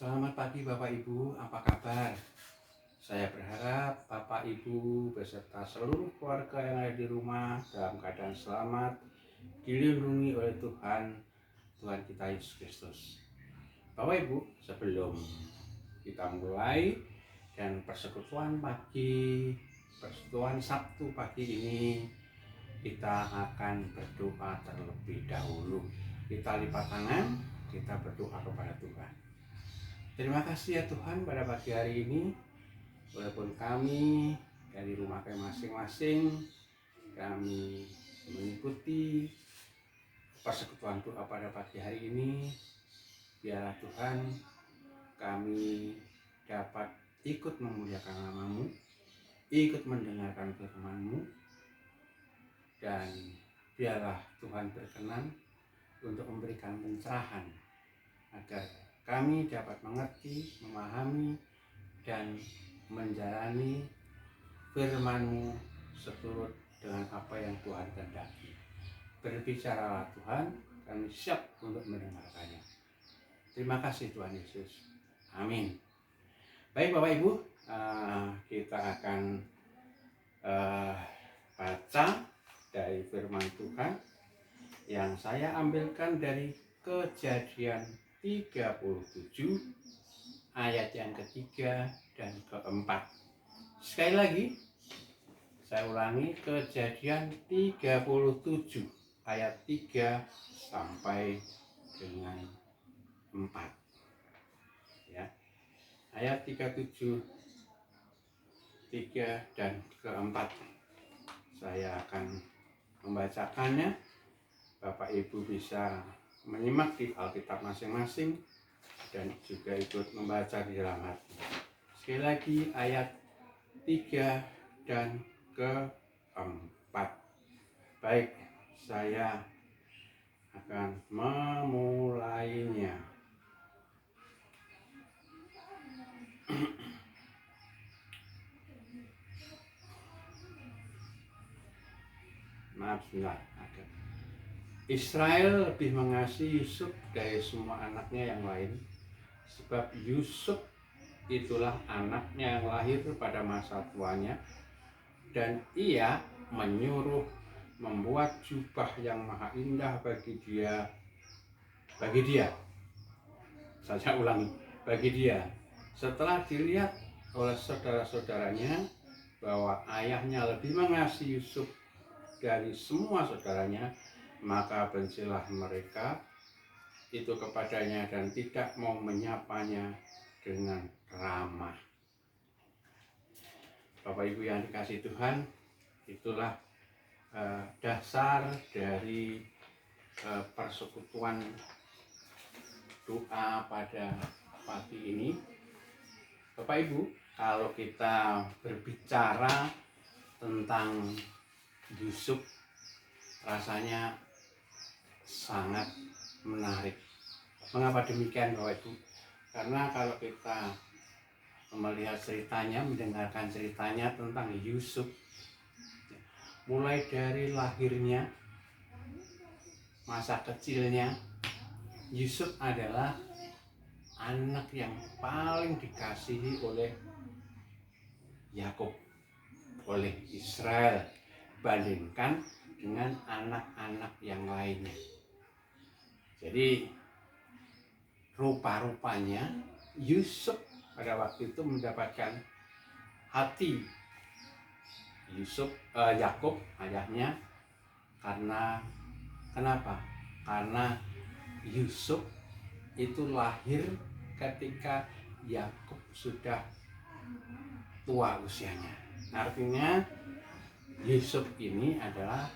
Selamat pagi Bapak Ibu, apa kabar? Saya berharap Bapak Ibu beserta seluruh keluarga yang ada di rumah dalam keadaan selamat, dilindungi oleh Tuhan kita Yesus Kristus. Bapak Ibu, sebelum kita mulai dan persekutuan Sabtu pagi ini, kita akan berdoa terlebih dahulu. Kita lipat tangan, kita berdoa kepada Tuhan. Terima kasih ya Tuhan pada pagi hari ini, walaupun kami dari rumah kami masing-masing, kami mengikuti persekutuan doa pada pagi hari ini. Biarlah Tuhan kami dapat ikut memuliakan nama-Mu, ikut mendengarkan firman-Mu, dan biarlah Tuhan berkenan untuk memberikan pencerahan agar kami dapat mengerti, memahami, dan menjalani firman-Mu seturut dengan apa yang Tuhan kehendaki. Berbicaralah Tuhan, kami siap untuk mendengarkannya. Terima kasih Tuhan Yesus. Amin. Baik Bapak Ibu, kita akan baca dari firman Tuhan yang saya ambilkan dari Kejadian 37 ayat yang ketiga dan keempat. Sekali lagi saya ulangi, Kejadian 37 ayat 3 sampai dengan 4 ya. Ayat 37 3 dan keempat saya akan membacakannya. Bapak Ibu bisa menyimak di Alkitab masing-masing dan juga ikut membaca di dalam hati. Sekali lagi ayat 3 dan keempat. Baik, saya akan memulainya. Maaf sebentar. Israel lebih mengasihi Yusuf dari semua anaknya yang lain, sebab Yusuf itulah anaknya yang lahir pada masa tuanya, dan ia menyuruh membuat jubah yang maha indah bagi dia. Saya ulangi, bagi dia. Setelah dilihat oleh saudara-saudaranya bahwa ayahnya lebih mengasihi Yusuf dari semua saudaranya, maka bencilah mereka itu kepadanya dan tidak mau menyapanya dengan ramah. Bapak Ibu yang dikasihi Tuhan, itulah dasar dari persekutuan doa pada pagi ini. Bapak Ibu, kalau kita berbicara tentang Yusuf, rasanya sangat menarik. Mengapa demikian Bapak Ibu? Karena kalau kita melihat ceritanya, mendengarkan ceritanya tentang Yusuf, mulai dari lahirnya, masa kecilnya, Yusuf adalah anak yang paling dikasihi oleh Yakub, oleh Israel, bandingkan dengan anak-anak yang lainnya. Jadi rupa-rupanya Yusuf pada waktu itu mendapatkan hati Yakub ayahnya. Karena kenapa? Karena Yusuf itu lahir ketika Yakub sudah tua usianya. Artinya Yusuf ini adalah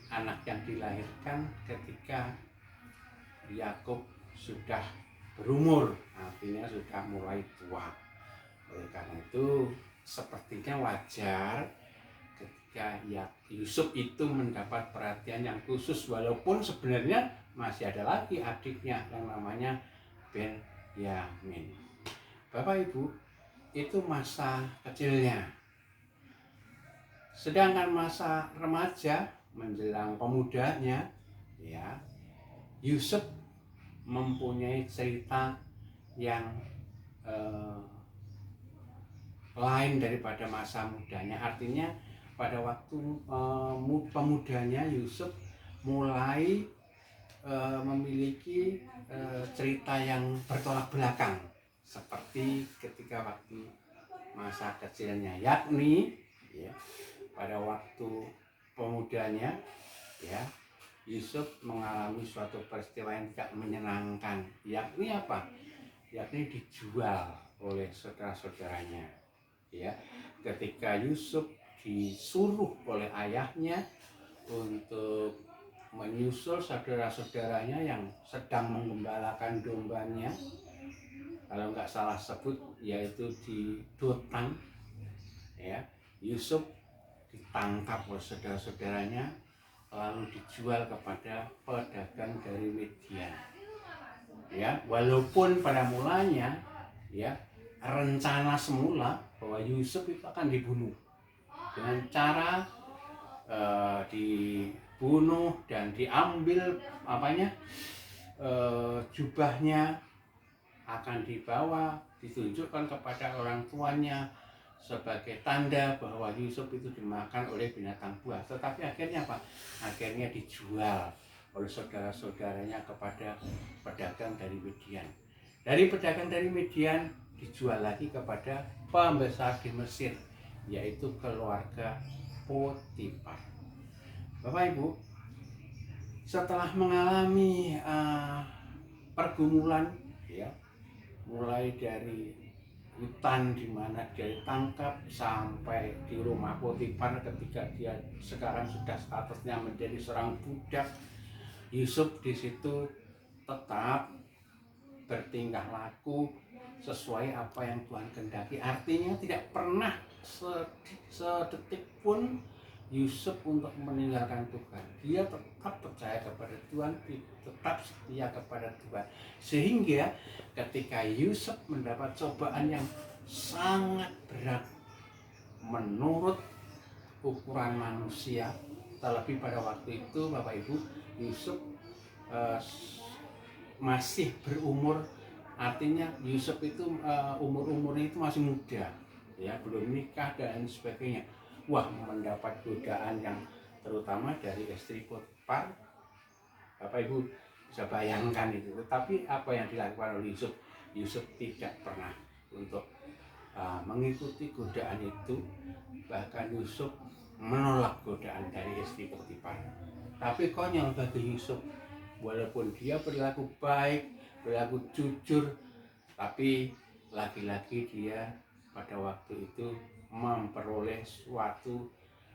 anak yang dilahirkan ketika Yakub sudah berumur, artinya sudah mulai tua. Oleh karena itu sepertinya wajar ketika Yusuf itu mendapat perhatian yang khusus, walaupun sebenarnya masih ada lagi adiknya yang namanya Benyamin. Bapak Ibu, itu masa kecilnya. Sedangkan masa remaja menjelang pemudanya, ya, Yusuf mempunyai cerita yang eh, lain daripada masa mudanya. Artinya pada waktu pemudanya Yusuf mulai memiliki cerita yang bertolak belakang seperti ketika waktu masa kecilnya, yakni ya, pada waktu pemudanya ya, Yusuf mengalami suatu peristiwa yang tidak menyenangkan, yakni apa? Yakni dijual oleh saudara-saudaranya ya. Ketika Yusuf disuruh oleh ayahnya untuk menyusul saudara-saudaranya yang sedang menggembalakan dombanya, kalau nggak salah sebut yaitu di Dothan ya, Yusuf ditangkap oleh saudara-saudaranya lalu dijual kepada pedagang dari Midian ya. Walaupun pada mulanya ya, rencana semula bahwa Yusuf itu akan dibunuh dengan cara dibunuh dan diambil jubahnya, akan dibawa ditunjukkan kepada orang tuanya sebagai tanda bahwa Yusuf itu dimakan oleh binatang buas. Tetapi akhirnya apa? Akhirnya dijual oleh saudara-saudaranya kepada pedagang dari Midian. Dari pedagang dari Midian dijual lagi kepada pembesar di Mesir, yaitu keluarga Potifar. Bapak Ibu, setelah mengalami pergumulan ya, mulai dari hutan di mana dia ditangkap sampai di rumah Potifar ketika dia sekarang sudah statusnya menjadi seorang budak, Yusuf di situ tetap bertingkah laku sesuai apa yang Tuhan kehendaki. Artinya tidak pernah sedetik pun Yusuf untuk meninggalkan Tuhan. Dia tetap percaya kepada Tuhan, tetap setia kepada Tuhan. Sehingga ketika Yusuf mendapat cobaan yang sangat berat menurut ukuran manusia, terlebih pada waktu itu Bapak Ibu, Yusuf masih berumur, artinya Yusuf itu umurnya itu masih muda ya, belum nikah dan sebagainya. Wah, mendapat godaan yang terutama dari istri Potifar. Bapak Ibu bisa bayangkan itu. Tetapi apa yang dilakukan oleh Yusuf? Yusuf tidak pernah untuk mengikuti godaan itu. Bahkan Yusuf menolak godaan dari istri Potifar. Tapi konyol bagi Yusuf, walaupun dia berlaku baik, berlaku jujur, tapi lagi-lagi dia pada waktu itu memperoleh suatu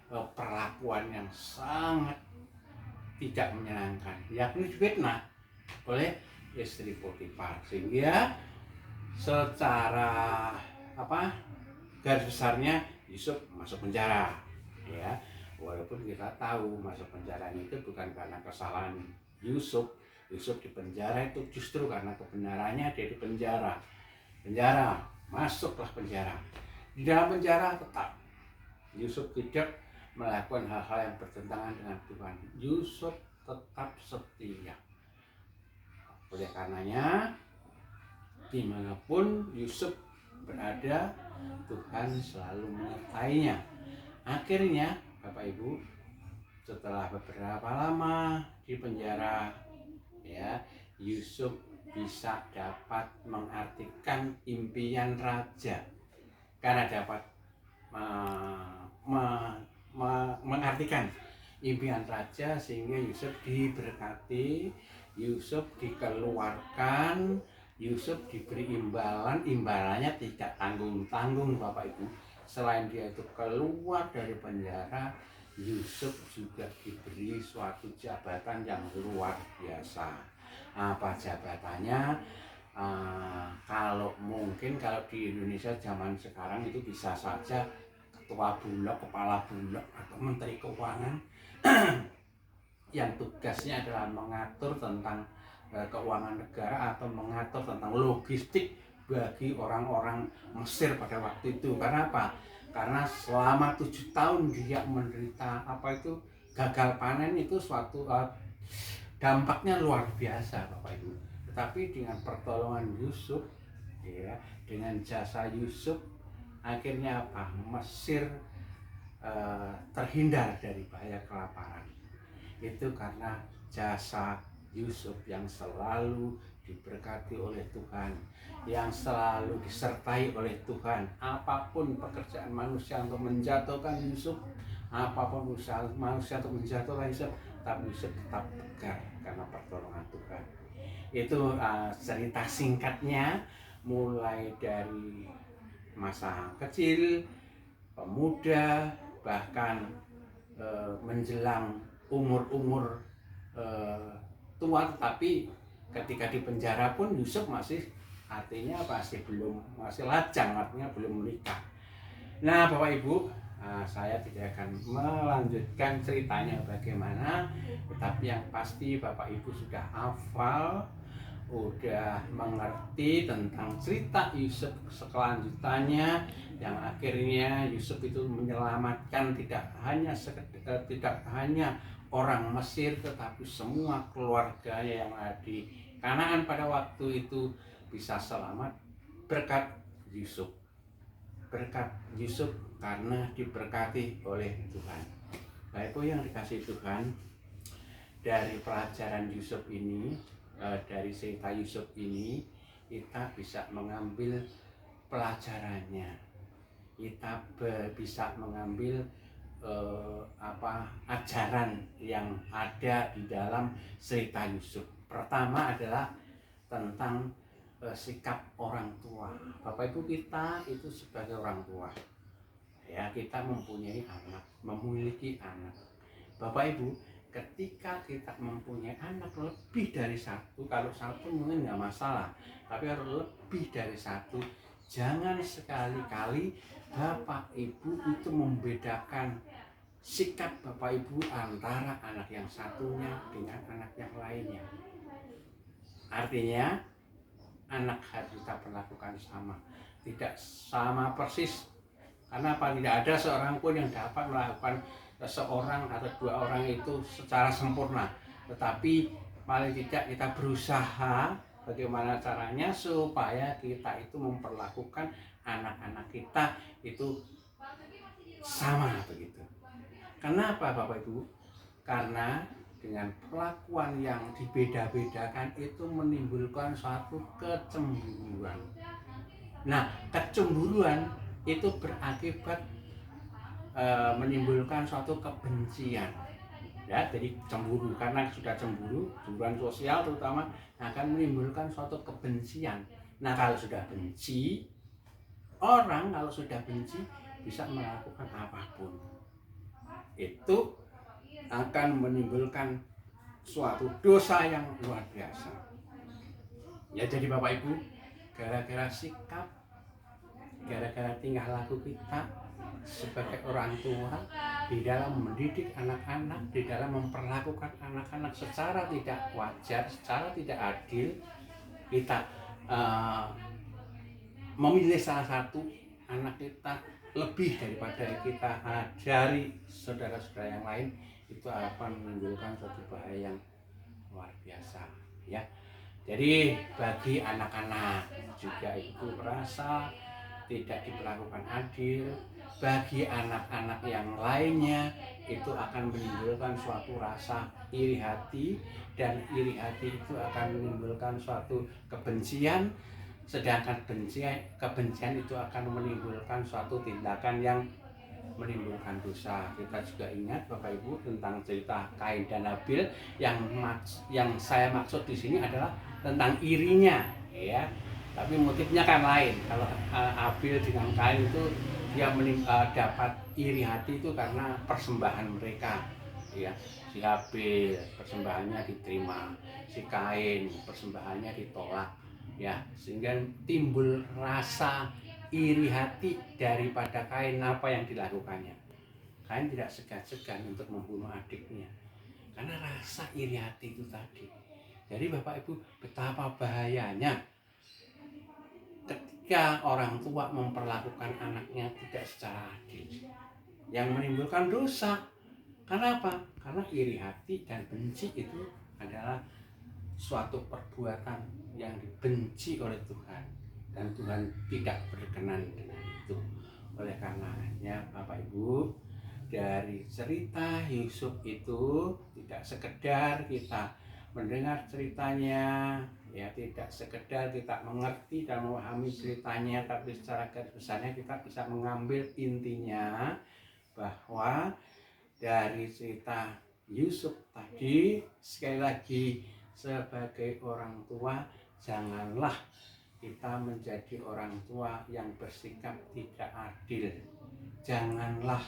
perlakuan yang sangat tidak menyenangkan, yakni difitnah oleh istri Potifar. Sehingga secara garis besarnya Yusuf masuk penjara ya. Walaupun kita tahu masuk penjara itu bukan karena kesalahan Yusuf. Yusuf di penjara itu justru karena kebenarannya dia di penjara. Masuklah penjara. Di dalam penjara tetap Yusuf tidak melakukan hal-hal yang bertentangan dengan Tuhan. Yusuf tetap setia. Oleh karenanya, dimanapun Yusuf berada, Tuhan selalu menyertainya. Akhirnya, Bapak Ibu, setelah beberapa lama di penjara, ya, Yusuf bisa dapat mengartikan impian raja. Karena dapat mengartikan impian raja, sehingga Yusuf diberkati, Yusuf dikeluarkan, Yusuf diberi imbalannya tidak tanggung-tanggung Bapak Ibu. Selain dia itu keluar dari penjara, Yusuf juga diberi suatu jabatan yang luar biasa. Apa jabatannya? Kalau di Indonesia zaman sekarang itu bisa saja ketua bulog, kepala bulog, atau menteri keuangan yang tugasnya adalah mengatur tentang keuangan negara atau mengatur tentang logistik bagi orang-orang Mesir pada waktu itu. Karena apa? Karena selama 7 tahun dia menderita gagal panen, itu suatu dampaknya luar biasa Bapak Ibu. Tetapi dengan pertolongan Yusuf, dengan jasa Yusuf akhirnya apa? Mesir terhindar dari bahaya kelaparan. Itu karena jasa Yusuf yang selalu diberkati oleh Tuhan, yang selalu disertai oleh Tuhan. Apapun pekerjaan manusia untuk menjatuhkan Yusuf, apapun usaha manusia untuk menjatuhkan Yusuf, tapi Yusuf tetap tegar karena pertolongan Tuhan. Itu cerita singkatnya, mulai dari masa kecil, pemuda, bahkan menjelang umur-umur tua, tetapi ketika di penjara pun Yusuf masih masih lajang, artinya belum menikah. Nah, Bapak Ibu, saya tidak akan melanjutkan ceritanya bagaimana, tetapi yang pasti Bapak Ibu sudah hafal, udah mengerti tentang cerita Yusuf selanjutnya, yang akhirnya Yusuf itu menyelamatkan tidak hanya orang Mesir, tetapi semua keluarganya yang ada di Kanaan pada waktu itu bisa selamat berkat Yusuf. Berkat Yusuf karena diberkati oleh Tuhan. Baik yang dikasih Tuhan, dari pelajaran Yusuf ini, dari cerita Yusuf ini, kita bisa mengambil pelajarannya. Kita bisa mengambil ajaran yang ada di dalam cerita Yusuf. Pertama adalah tentang sikap orang tua. Bapak Ibu, kita itu sebagai orang tua, ya, kita mempunyai anak, memiliki anak. Bapak Ibu, ketika kita mempunyai anak lebih dari satu, kalau satu mungkin nggak masalah, tapi harus lebih dari satu, jangan sekali-kali Bapak Ibu itu membedakan sikap Bapak Ibu antara anak yang satunya dengan anak yang lainnya. Artinya anak harus kita perlakukan sama, tidak sama persis. Karena apa? Tidak ada seorang pun yang dapat melakukan seorang atau dua orang itu secara sempurna, tetapi paling tidak kita berusaha bagaimana caranya supaya kita itu memperlakukan anak-anak kita itu sama begitu. Kenapa Bapak Ibu? Karena dengan perlakuan yang dibeda-bedakan itu menimbulkan suatu kecemburuan. Nah, kecemburuan itu berakibat menimbulkan suatu kebencian. Ya, jadi cemburu, karena sudah cemburu, cemburuan sosial terutama, akan menimbulkan suatu kebencian. Nah, kalau sudah benci, orang kalau sudah benci bisa melakukan apapun. Itu akan menimbulkan suatu dosa yang luar biasa. Ya, jadi Bapak Ibu, gara-gara sikap, gara-gara tingkah laku kita sebagai orang tua di dalam mendidik anak-anak, di dalam memperlakukan anak-anak secara tidak wajar, secara tidak adil, kita memilih salah satu anak kita lebih daripada kita dari saudara-saudara yang lain, itu akan menimbulkan suatu bahaya yang luar biasa, ya. Jadi bagi anak-anak juga itu merasa tidak diperlakukan adil, bagi anak-anak yang lainnya itu akan menimbulkan suatu rasa iri hati, dan iri hati itu akan menimbulkan suatu kebencian, sedangkan kebencian itu akan menimbulkan suatu tindakan yang menimbulkan dosa. Kita juga ingat Bapak Ibu tentang cerita Kain dan Habil, yang saya maksud di sini adalah tentang irinya, ya. Tapi motifnya kan lain. Kalau Habil dengan Kain itu dia dapat iri hati itu karena persembahan mereka, ya. Si Habil persembahannya diterima, si Kain persembahannya ditolak, ya, sehingga timbul rasa iri hati daripada Kain. Apa yang dilakukannya? Kain tidak segan-segan untuk membunuh adiknya karena rasa iri hati itu tadi. Jadi Bapak Ibu, betapa bahayanya ketika orang tua memperlakukan anaknya tidak secara adil, yang menimbulkan dosa. Karena apa? Karena iri hati dan benci itu adalah suatu perbuatan yang dibenci oleh Tuhan. dan Tuhan tidak berkenan dengan itu. Oleh karenanya Bapak Ibu, dari cerita Yusuf itu tidak sekedar kita mendengar ceritanya, ya tidak sekedar kita mengerti dan memahami ceritanya, tapi secara garis besarnya kita bisa mengambil intinya bahwa dari cerita Yusuf tadi, sekali lagi sebagai orang tua janganlah kita menjadi orang tua yang bersikap tidak adil. Janganlah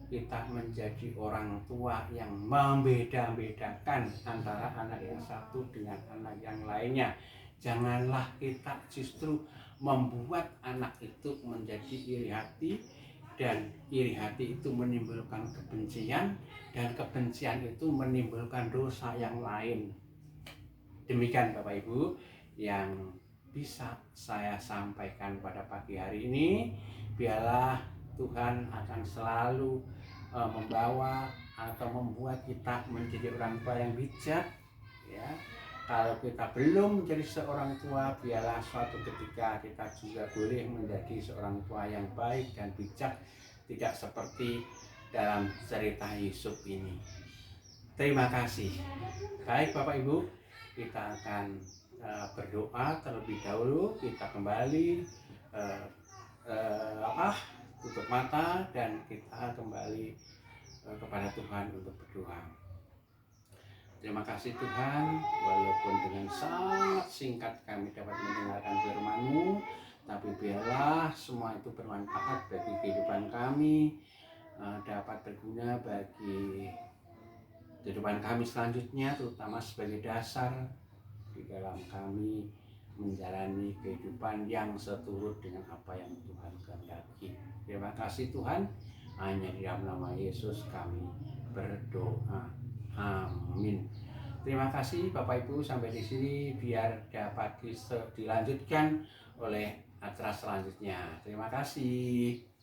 kita menjadi orang tua yang membeda-bedakan antara anak yang satu dengan anak yang lainnya. Janganlah kita justru membuat anak itu menjadi iri hati, dan iri hati itu menimbulkan kebencian, dan kebencian itu menimbulkan dosa yang lain. Demikian Bapak Ibu yang bisa saya sampaikan pada pagi hari ini. Biarlah Tuhan akan selalu membawa atau membuat kita menjadi orang tua yang bijak, ya. Kalau kita belum menjadi seorang tua, biarlah suatu ketika kita juga boleh menjadi seorang tua yang baik dan bijak, tidak seperti dalam cerita Yusuf ini. Terima kasih. Baik Bapak Ibu, kita akan berdoa terlebih dahulu. Kita kembali tutup mata dan kita kembali kepada Tuhan untuk berdoa. Terima kasih Tuhan, walaupun dengan sangat singkat kami dapat mendengarkan firman-Mu, tapi biarlah semua itu bermanfaat bagi kehidupan kami, dapat berguna bagi kehidupan kami selanjutnya, terutama sebagai dasar di dalam kami menjalani kehidupan yang seturut dengan apa yang Tuhan kehendaki. Terima kasih Tuhan, hanya di dalam nama Yesus kami berdoa. Amin. Terima kasih Bapak Ibu, sampai di sini biar dapat dilanjutkan oleh acara selanjutnya. Terima kasih.